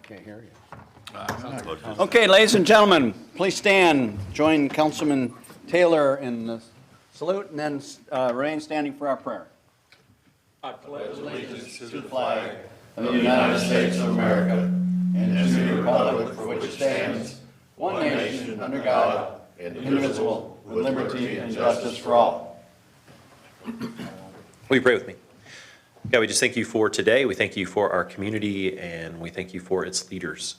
can't hear you. Okay, ladies and gentlemen, please stand. Join Councilman Taylor in the salute and then remain standing for our prayer. I pledge allegiance to the flag of the United States of America and to the republic for which it stands, one nation under God, indivisible, with liberty and justice for all. Will you pray with me? God, we just thank you for today. We thank you for our community, and we thank you for its leaders.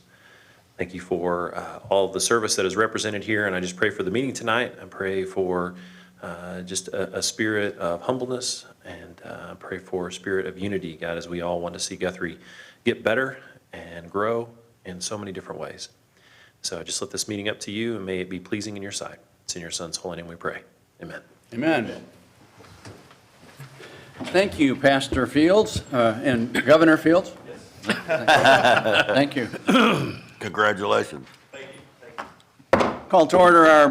Thank you for all of the service that is represented here, and I just pray for the meeting tonight. I pray for just a spirit of humbleness, and pray for a spirit of unity, God, as we all want to see Guthrie get better and grow in so many different ways. So just lift this meeting up to you, and may it be pleasing in your sight. It's in your Son's holy name we pray. Amen. Amen. Thank you, Pastor Fields and Governor Fields. Thank you. Congratulations. Call to order our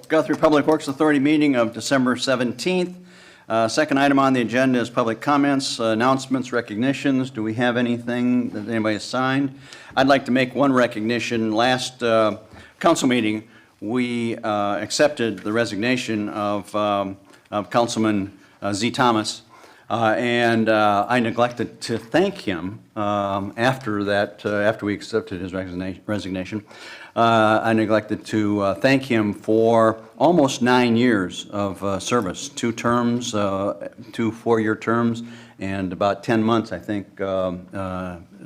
Guthrie Public Works Authority meeting of December 17th. Second item on the agenda is public comments, announcements, recognitions. Do we have anything that anybody has signed? I'd like to make one recognition. Last council meeting, we accepted the resignation of Councilman Z. Thomas, and I neglected to thank him after we accepted his resignation. I neglected to thank him for almost 9 years of service, 2 terms, 2 4-year terms, and about 10 months, I think,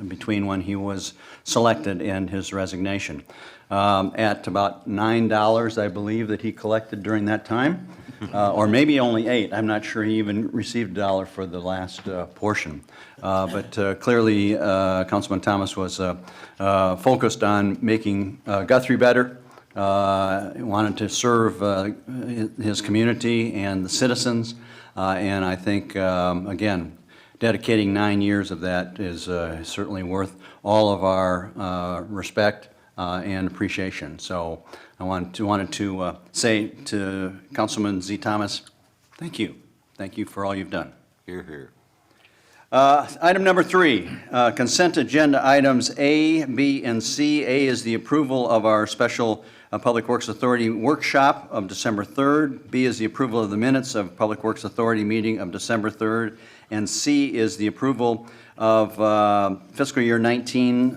between when he was selected and his resignation. At about $9, I believe, that he collected during that time. Or maybe only $8. I'm not sure he even received $1 for the last portion. But clearly, Councilman Thomas was focused on making Guthrie better. He wanted to serve his community and the citizens. And I think, again, dedicating 9 years of that is certainly worth all of our respect and appreciation. So I wanted to say to Councilman Z. Thomas, thank you. Thank you for all you've done. Hear, hear. Item number 3, consent agenda items A, B, and C. A is the approval of our special Public Works Authority workshop of December 3rd. B is the approval of the minutes of Public Works Authority meeting of December 3rd. And C is the approval of fiscal year 19,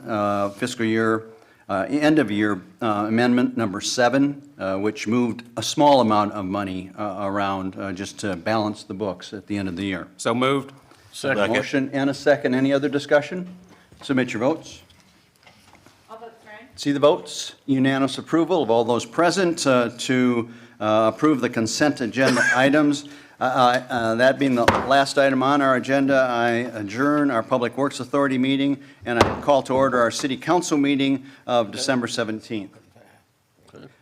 end of year amendment number 7, which moved a small amount of money around just to balance the books at the end of the year. So moved. Second. Motion and a second. Any other discussion? Submit your votes. All votes are in. See the votes. Unanimous approval of all those present to approve the consent agenda items. That being the last item on our agenda, I adjourn our Public Works Authority meeting, and I call to order our City Council meeting of December 17th.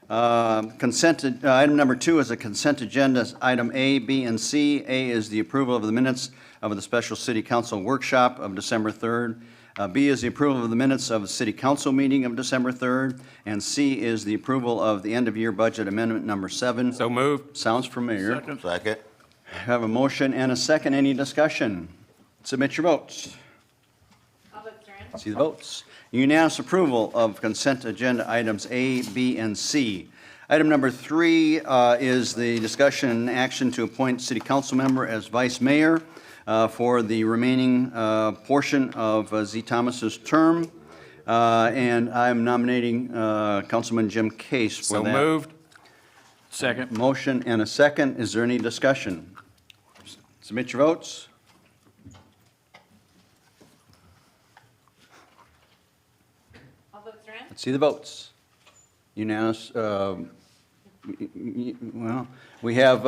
Item number 2 is a consent agenda, item A, B, and C. A is the approval of the minutes of the special City Council workshop of December 3rd. B is the approval of the minutes of the City Council meeting of December 3rd. And C is the approval of the end-of-year budget amendment number 7. So moved. Sounds familiar. Second. Have a motion and a second. Any discussion? Submit your votes. All votes are in. See the votes. Unanimous approval of consent agenda items A, B, and C. Item number 3 is the discussion and action to appoint city council member as vice mayor for the remaining portion of Z. Thomas's term. And I'm nominating Councilman Jim Case for that. So moved. Second. Motion and a second. Is there any discussion? Submit your votes. All votes are in. Let's see the votes. Unanimous. Well, we have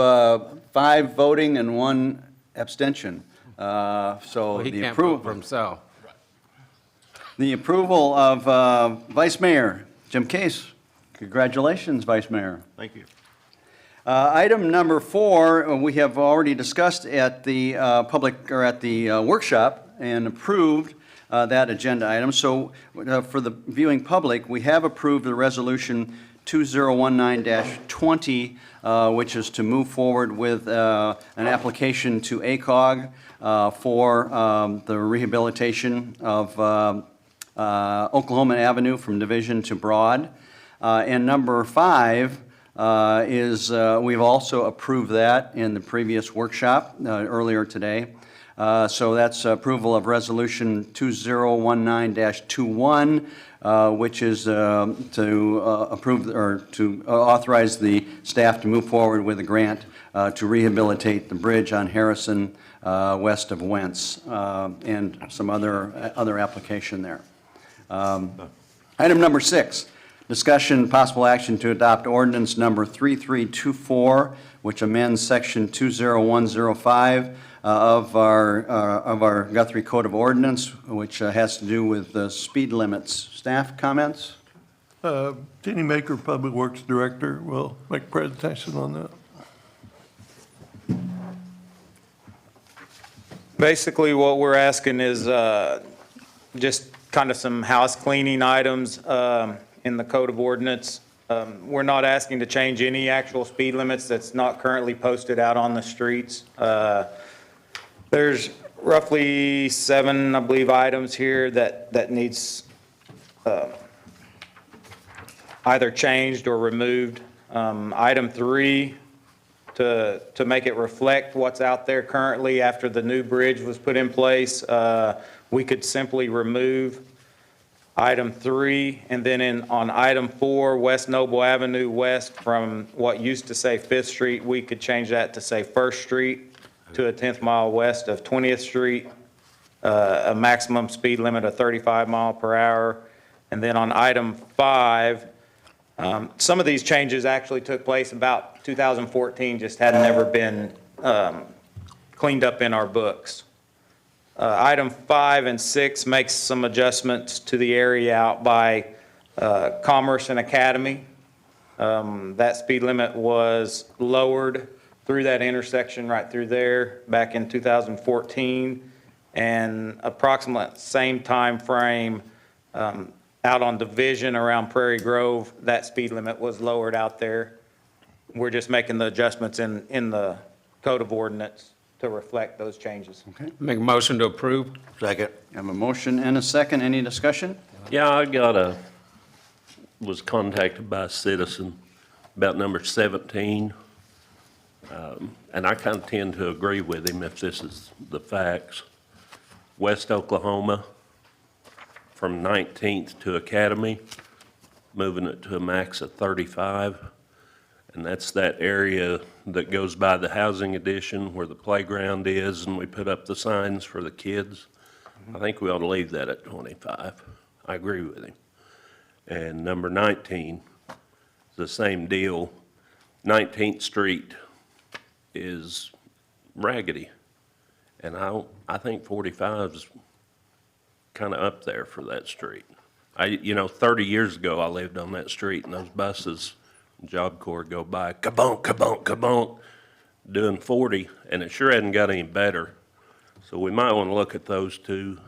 5 voting and 1 abstention. So He the can't vote for approval, himself. the approval of Vice Mayor Jim Case. Congratulations, Vice Mayor. Thank you. Item number 4, we have already discussed at the workshop and approved that agenda item. So for the viewing public, we have approved the resolution 2019-20, which is to move forward with an application to ACOG for the rehabilitation of Oklahoma Avenue from Division to Broad. And number 5 is, we've also approved that in the previous workshop earlier today. So that's approval of Resolution 2019-21, which is to approve or to authorize the staff to move forward with a grant to rehabilitate the bridge on Harrison west of Wentz, and some other application there. Item number 6, discussion possible action to adopt ordinance number 3324, which amends section 20105 of our Guthrie Code of Ordinance, which has to do with the speed limits. Staff comments? Jenny Maker, Public Works Director, will make a presentation on that. Basically, what we're asking is just kind of some house cleaning items in the Code of Ordinance. We're not asking to change any actual speed limits that's not currently posted out on the streets. There's roughly 7, I believe, items here that needs either changed or removed. Item 3, to make it reflect what's out there currently after the new bridge was put in place, we could simply remove item 3, and then on item 4, West Noble Avenue West from what used to say 5th Street, we could change that to say 1st Street to a 10th mile west of 20th Street, a maximum speed limit of 35 mile per hour. And then on item 5, some of these changes actually took place about 2014, just had never been cleaned up in our books. Item 5 and 6 makes some adjustments to the area out by Commerce and Academy. That speed limit was lowered through that intersection right through there back in 2014, and approximately same time frame out on Division around Prairie Grove, that speed limit was lowered out there. We're just making the adjustments in the Code of Ordinance to reflect those changes. Okay. Make a motion to approve? Second. I have a motion and a second. Any discussion? Yeah, was contacted by a citizen about number 17, and I kind of tend to agree with him if this is the facts. West Oklahoma, from 19th to Academy, moving it to a max of 35. And that's that area that goes by the housing addition where the playground is, and we put up the signs for the kids. I think we ought to leave that at 25. I agree with him. And number 19, the same deal. 19th Street is raggedy. And I think 45 is kind of up there for that street. 30 years ago, I lived on that street, and those buses, Job Corps go by, kabonk, kabonk, kabonk, doing 40, and it sure hasn't got any better. So we might want to look at those two.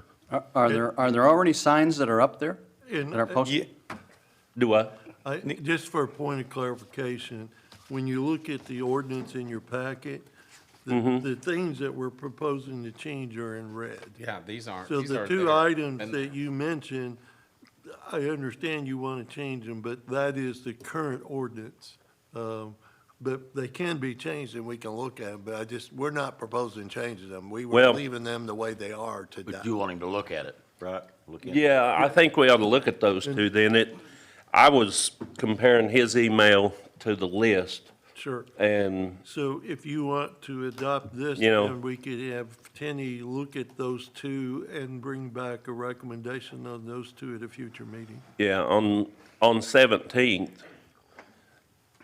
Are there already signs that are up there that are posted? Do what? Just for a point of clarification, when you look at the ordinance in your packet, the things that we're proposing to change are in red. Yeah, these aren't. So these the are two there. items And- that you mentioned, I understand you want to change them, but that is the current ordinance. But they can be changed and we can look at them, but we're not proposing changing them. We were Well- leaving them the way they are today. But you want him to look at it, right? Look at it. Yeah, I think we ought to look at those two then. I was comparing his email to the list, Sure. and So if you want to adopt this, You know- then we could have Tenny look at those two and bring back a recommendation on those two at a future meeting. yeah, on 17th,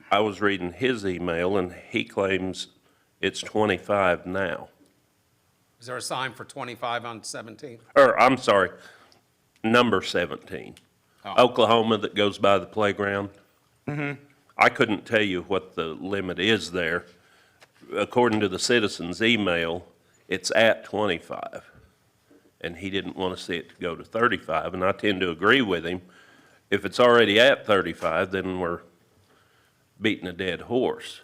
I was reading his email, and he claims it's 25 now. Is there a sign for 25 on 17th? Or, I'm sorry, number 17. Oh. Oklahoma that goes by the playground. I couldn't tell you what the limit is there. According to the citizen's email, it's at 25. And he didn't want to see it to go to 35, and I tend to agree with him. If it's already at 35, then we're beating a dead horse.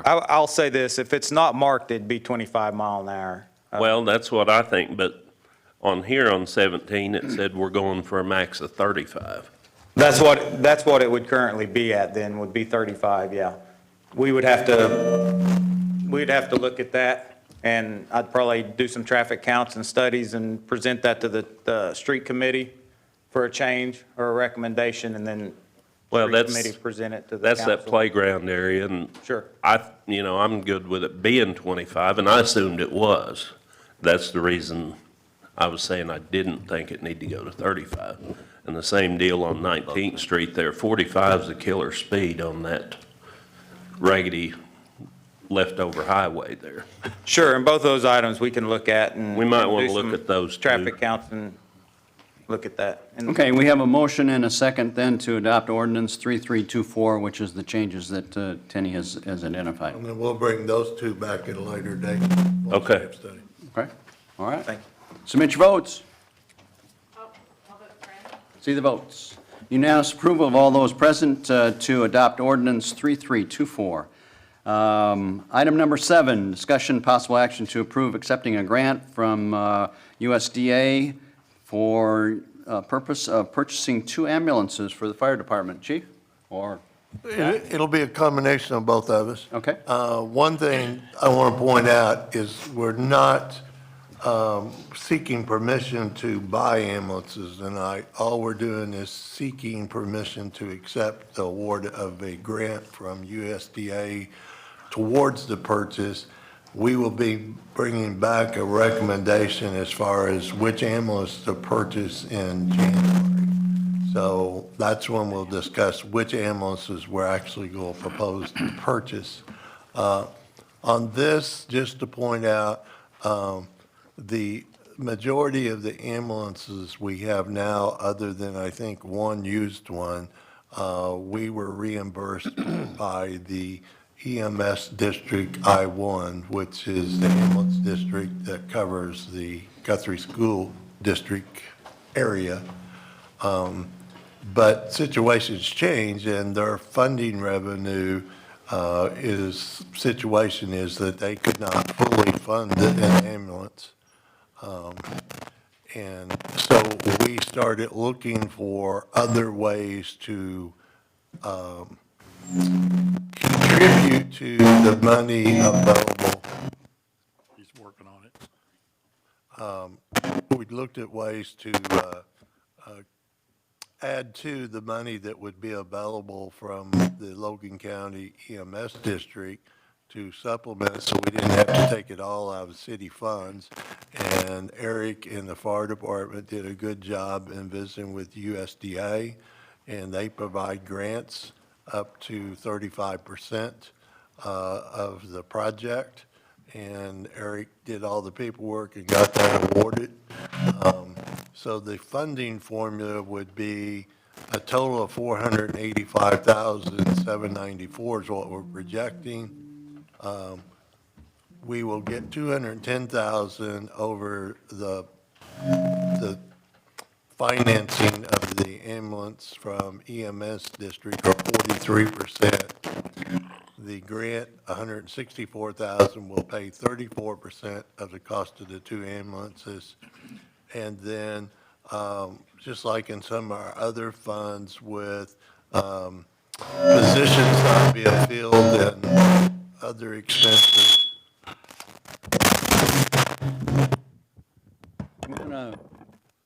I'll say this, if it's not marked, it'd be 25 mile an hour. Well, that's what I think, but On here on 17, it said we're going for a max of 35. That's what it would currently be at then, would be 35, yeah. We'd have to look at that, and I'd probably do some traffic counts and studies and present that to the street committee for a change or a recommendation, and then Well, street committee present it to the That's that council. playground area, and Sure. I'm good with it being 25, and I assumed it was. That's the reason I was saying I didn't think it needed to go to 35. And the same deal on 19th Street there, 45 is a killer speed on that raggedy leftover highway there. Sure, and both those items we can look at and. We might and wanna do look some at those too. Traffic counts and look at that. And- Okay, we have a motion and a second then to adopt ordinance 3324, which is the changes that Tenny has identified. And then we'll bring those two back at a later date. once we Okay. have study. Okay, all right. Thank Submit your votes. All votes are in. See the votes. Unanimous approval of all those present to adopt ordinance 3324. Item number 7, discussion possible action to approve accepting a grant from USDA for purpose of purchasing 2 ambulances for the fire department. Chief? Or, It'll be a combination of both of us. okay, One thing I want to point out is we're not seeking permission to buy ambulances tonight. All we're doing is seeking permission to accept the award of a grant from USDA towards the purchase. We will be bringing back a recommendation as far as which ambulance to purchase in January. So that's when we'll discuss which ambulances we're actually going to propose to purchase. On this, just to point out, the majority of the ambulances we have now, other than I think one used one, we were reimbursed by the EMS District I-1, which is the ambulance district that covers the Guthrie School District area. But situations change, and their funding revenue situation is that they could not fully fund an ambulance. And so we started looking for other ways to contribute to the money available. He's working on it. We looked at ways to add to the money that would be available from the Logan County EMS district to supplement, so we didn't have to take it all out of city funds. And Eric in the fire department did a good job in visiting with USDA, and they provide grants up to 35% of the project. And Eric did all the paperwork and got that awarded. So the funding formula would be a total of $485,794 is what we're projecting. We will get $210,000 over the financing of the ambulance from EMS district, or 43%. The grant, $164,000, will pay 34% of the cost of the 2 ambulances. And then, just like in some of our other funds with positions not being filled and other expenses, we're gonna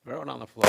Throw it on the floor.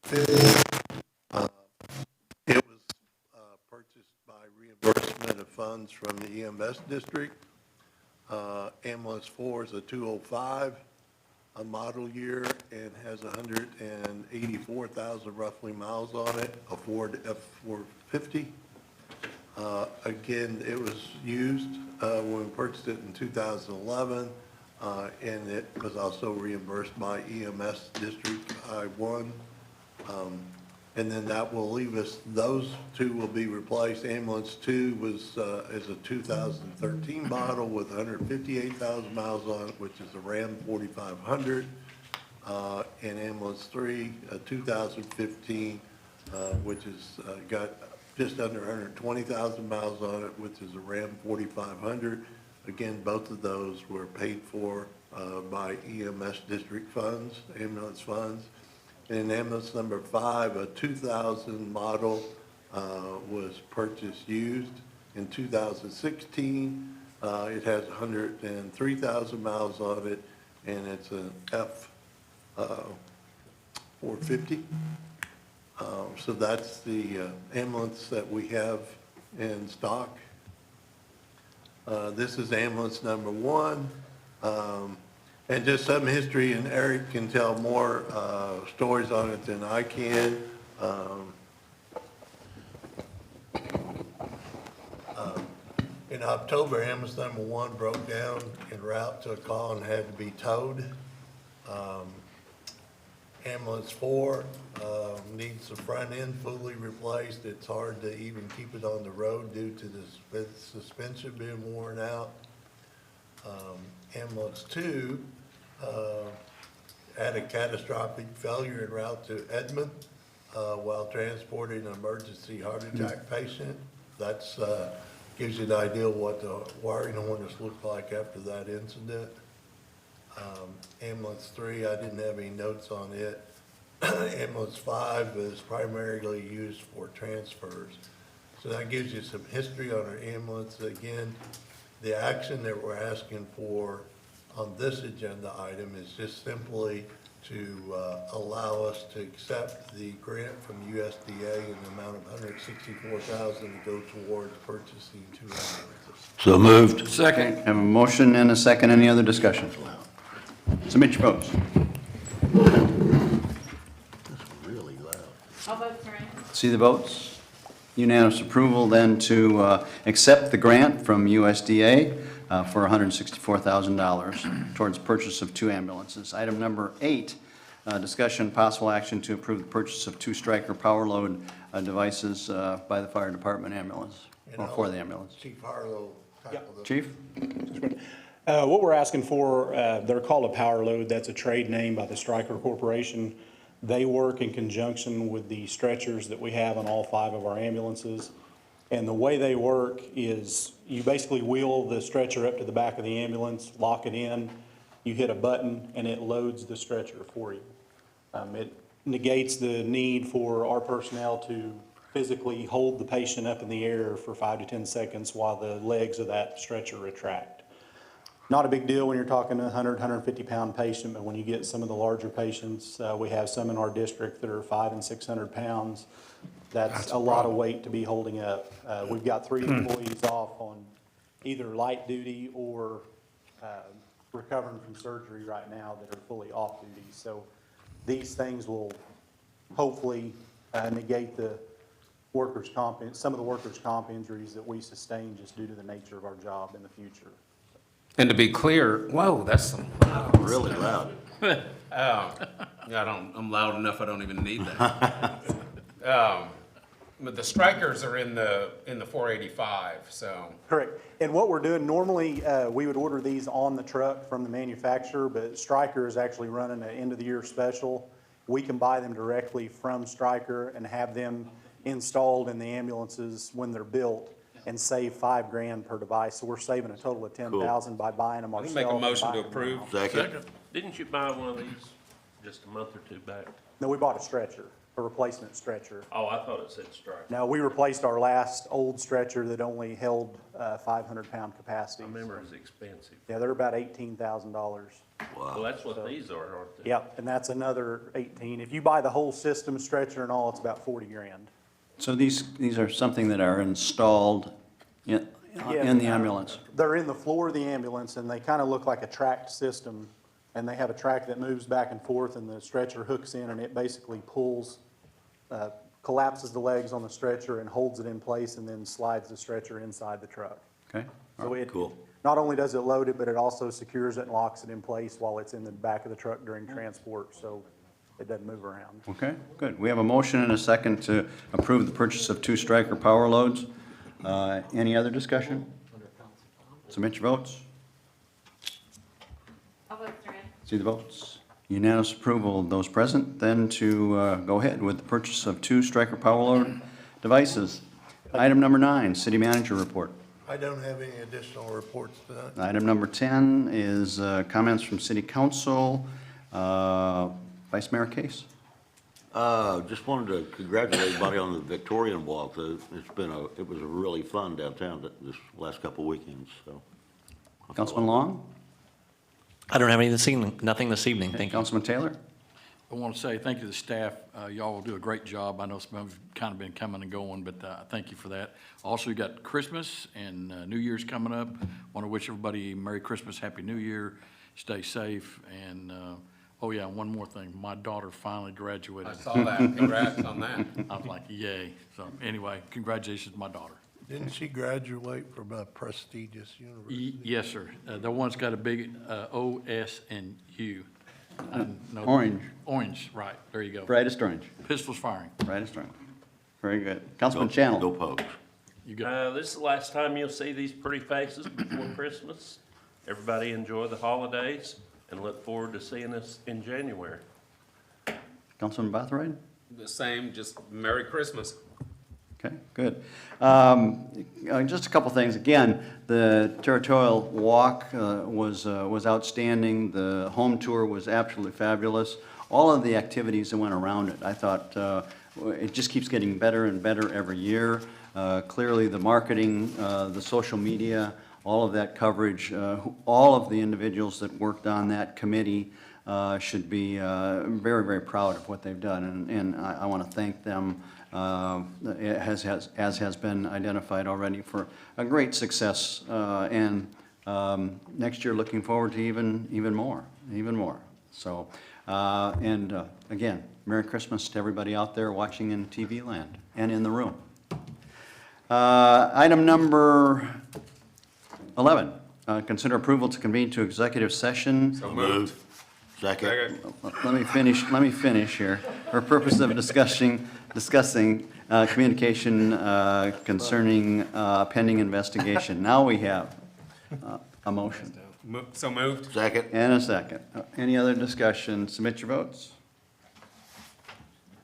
It was purchased by reimbursement of funds from the EMS district. Ambulance 4 is a 205, a model year, and has 184,000 roughly miles on it, a Ford F-450. Again, it was used when we purchased it in 2011, and it was also reimbursed by EMS District I-1. And then that will leave us, those two will be replaced. Ambulance 2 is a 2013 model with 158,000 miles on it, which is a Ram 4500. And Ambulance 3, a 2015, which has got just under 120,000 miles on it, which is a Ram 4500. Again, both of those were paid for by EMS district funds, ambulance funds. And ambulance number 5, a 2000 model, was purchased used in 2016. It has 103,000 miles on it, and it's an F-450. So that's the ambulance that we have in stock. This is ambulance number 1. And just some history, and Eric can tell more stories on it than I can. In October, ambulance number 1 broke down en route to a call and had to be towed. Ambulance 4 needs the front end fully replaced. It's hard to even keep it on the road due to the suspension being worn out. Ambulance 2 had a catastrophic failure en route to Edmond while transporting an emergency heart attack patient. That's gives you an idea of what the wiring harness looked like after that incident. Ambulance 3, I didn't have any notes on it. Ambulance 5 is primarily used for transfers. So that gives you some history on our ambulance. Again, the action that we're asking for on this agenda item is just simply to allow us to accept the grant from USDA in the amount of $164,000 to go towards purchasing 2 ambulances. So moved. Second. Have a motion and a second. Any other discussion? Submit your votes. All votes are in. See the votes? Unanimous approval then to accept the grant from USDA for $164,000 towards purchase of 2 ambulances. Item number 8, discussion possible action to approve the purchase of 2 Stryker power load devices by the fire department ambulance, or for the ambulance. Chief Harlow tackled it. Chief? What we're asking for, they're called a power load. That's a trade name by the Stryker Corporation. They work in conjunction with the stretchers that we have on all 5 of our ambulances. And the way they work is you basically wheel the stretcher up to the back of the ambulance, lock it in, you hit a button, and it loads the stretcher for you. It negates the need for our personnel to physically hold the patient up in the air for 5 to 10 seconds while the legs of that stretcher retract. Not a big deal when you're talking a 100, 150-pound patient, but when you get some of the larger patients, we have some in our district that are 500 and 600 pounds. That's a lot of weight to be holding up. We've got 3 employees off on either light duty or recovering from surgery right now that are fully off duty. So these things will hopefully negate the workers' comp, some of the workers' comp injuries that we sustain just due to the nature of our job in the future. And to be clear, whoa, that's some Really loud. I'm loud enough, I don't even need that. But the Strikers are in the 485, so. Correct. And what we're doing, normally, we would order these on the truck from the manufacturer, but Stryker is actually running an end-of-the-year special. We can buy them directly from Stryker and have them installed in the ambulances when they're built and save $5,000 per device. So we're saving a total of $10,000 by buying them ourselves. Make a and motion to buying them approve. now. Second. Didn't you buy one of these just a month or 2 back? No, we bought a stretcher, a replacement stretcher. Oh, I thought it said strike. Now, we replaced our last old stretcher that only held 500-pound capacity. I remember it was expensive. Yeah, they're about $18,000. Well, that's what these are, aren't they? Yep, and that's another 18. If you buy the whole system, stretcher and all, it's about 40 grand. So these are something that are installed in the ambulance? They're in the floor of the ambulance, and they kind of look like a tracked system, and they have a track that moves back and forth, and the stretcher hooks in, and it basically pulls, collapses the legs on the stretcher and holds it in place, and then slides the stretcher inside the truck. Okay, So it, Cool. not only does it load it, but it also secures it and locks it in place while it's in the back of the truck during transport, so it doesn't move around. okay, good. We have a motion and a second to approve the purchase of 2 striker power loads. Any other discussion? Submit your votes. I'll vote Strand. See the votes. Unanimous approval of those present, then to go ahead with the purchase of 2 striker power load devices. Item number 9, city manager report. I don't have any additional reports tonight. Item number 10 is comments from city council. Vice Mayor Case. Just wanted to congratulate everybody on the Victorian Walk. It was really fun downtown this last couple of weekends, so. Councilman Long? I don't have any this evening, nothing this evening, thank you. Councilman Taylor? I want to say thank you to the staff. Y'all will do a great job. I know some of you have kind of been coming and going, but thank you for that. Also, you got Christmas and New Year's coming up. Want to wish everybody Merry Christmas, Happy New Year. Stay safe. And, oh yeah, one more thing. My daughter finally graduated. I saw that. Congrats on that. I was like, yay. So anyway, congratulations to my daughter. Didn't she graduate from a prestigious university? Yes, sir. The one's got a big O, S, and U. I know- Orange. Orange, right. There you go. Brightest orange. Pistols firing. Brightest orange. Very good. Councilman Channel? Go Pokes. You got This is the last time you'll see these pretty faces before Christmas. Everybody enjoy the holidays and look forward to seeing us in January. Councilman Bothroyd? The same, just Merry Christmas. Okay, good. Just a couple things. Again, the territorial walk was outstanding. The home tour was absolutely fabulous. All of the activities that went around it, I thought it just keeps getting better and better every year. Clearly, the marketing, the social media, all of that coverage, all of the individuals that worked on that committee should be very, very proud of what they've done, and I want to thank them, as has been identified already, for a great success, and next year looking forward to even more. So, and again, Merry Christmas to everybody out there watching in TV land and in the room. Item number 11, consider approval to convene to executive session. So moved. Second. Let me finish here. For purpose of discussing communication concerning pending investigation. Now we have a motion So moved. Second. and a second. Any other discussion? Submit your votes.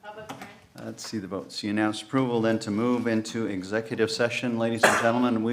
I'll vote Strand. Let's see the votes. Unanimous approval then to move into executive session. Ladies and gentlemen,